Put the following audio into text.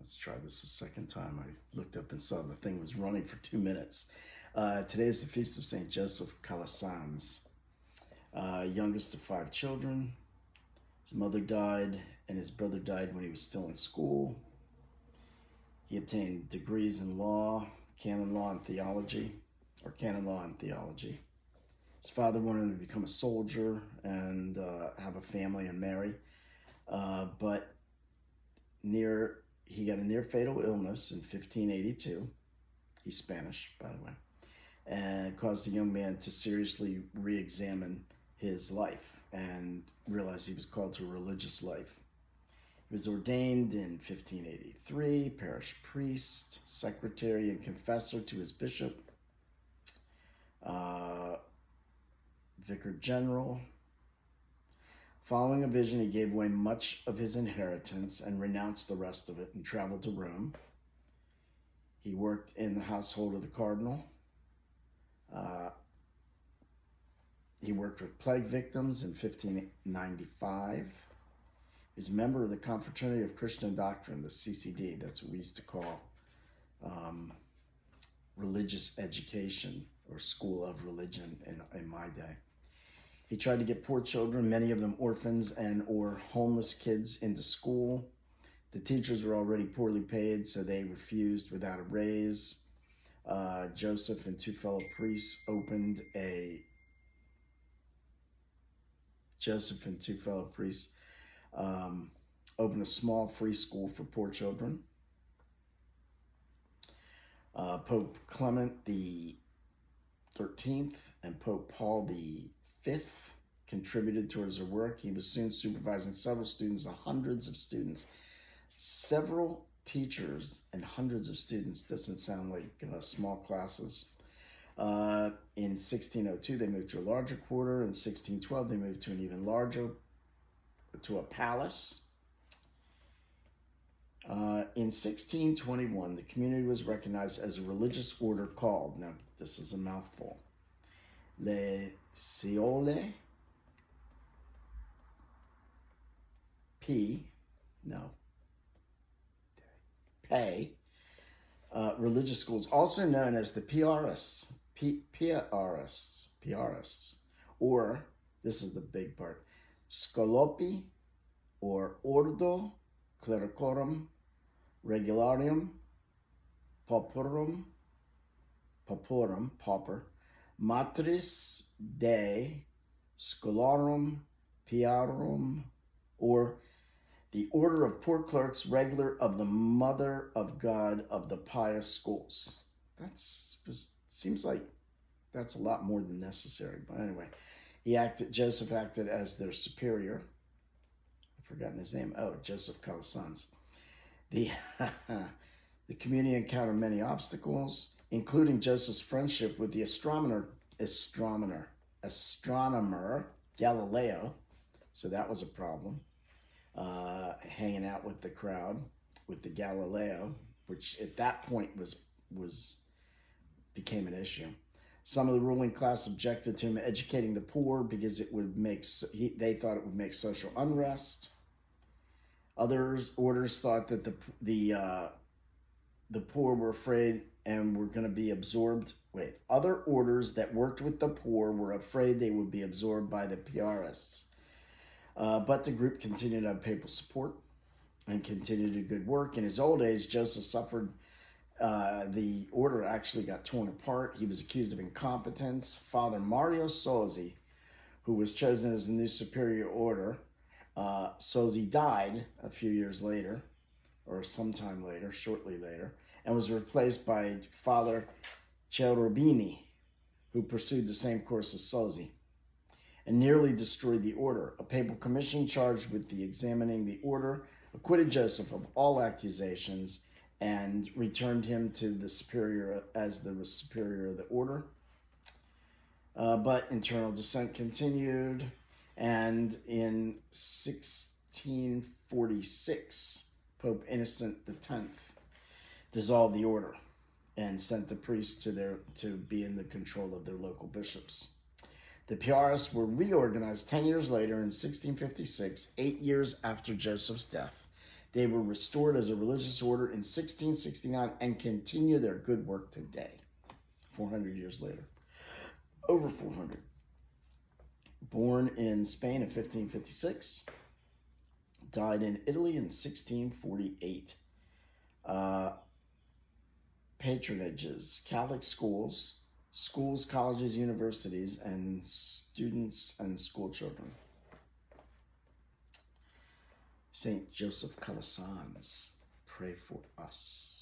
Let's try this a second time. I looked up and saw the thing was running for 2 minutes. Today is the feast of St. Joseph Calasanz, youngest of 5 children. His mother died and his brother died when he was still in school. He obtained degrees in law, canon law and theology. His father wanted him to become a soldier and have a family and marry, but he got a near fatal illness in 1582. He's Spanish, by the way, and caused the young man to seriously re-examine his life and realize he was called to a religious life. He was ordained in 1583, parish priest, secretary, and confessor to his bishop, vicar general. Following a vision, he gave away much of his inheritance and renounced the rest of it and traveled to Rome. He worked in the household of the cardinal. He worked with plague victims in 1595. He was a member of the Confraternity of Christian Doctrine, the CCD. That's what we used to call religious education or school of religion in my day. He tried to get poor children, many of them orphans and or homeless kids, into school. The teachers were already poorly paid, so they refused without a raise. Joseph and 2 fellow priests opened a small free school for poor children. Pope Clement the 13th and Pope Paul the 5th contributed towards her work. He was soon supervising several students, hundreds of students. Several teachers and hundreds of students doesn't sound like small classes. In 1602, they moved to a larger quarter. In 1612, they moved to an even larger, to a palace. In 1621, the community was recognized as a religious order called, now this is a mouthful, Les Sciole Pay religious schools, also known as the PRists, or, this is the big part, Scolopi, or Ordo Clericorum Regularium Pauperum, pauper, Matris Dei Scholarum Piarum, or the Order of Poor Clerks Regular of the Mother of God of the Pious Schools. Seems like that's a lot more than necessary, but anyway, Joseph acted as their superior. I've forgotten his name. Oh, Joseph Calasanz. The community encountered many obstacles, including Joseph's friendship with the astronomer Galileo. So that was a problem. Hanging out with the crowd, with the Galileo, which at that point became an issue. Some of the ruling class objected to him educating the poor because they thought it would make social unrest. Orders thought that the poor were afraid and were going to be absorbed. Other orders that worked with the poor were afraid they would be absorbed by the PRists. But the group continued to have papal support and continued to do good work. In his old age, Joseph suffered. The order actually got torn apart. He was accused of incompetence. Father Mario Sozzi, who was chosen as the new superior order, Sozzi died a few years later, or sometime later, shortly later, and was replaced by Father Cherubini, who pursued the same course as Sozzi and nearly destroyed the order. A papal commission charged with examining the order acquitted Joseph of all accusations and returned him to the superior as the superior of the order. But internal dissent continued, and in 1646, Pope Innocent X dissolved the order and sent the priests to be in the control of their local bishops. The Piarists were reorganized 10 years later in 1656, 8 years after Joseph's death. They were restored as a religious order in 1669 and continue their good work today, 400 years later. Over 400. Born in Spain in 1556, died in Italy in 1648. Patronages, Catholic schools, colleges, universities, and students and school children. Saint Joseph Calasanz, pray for us.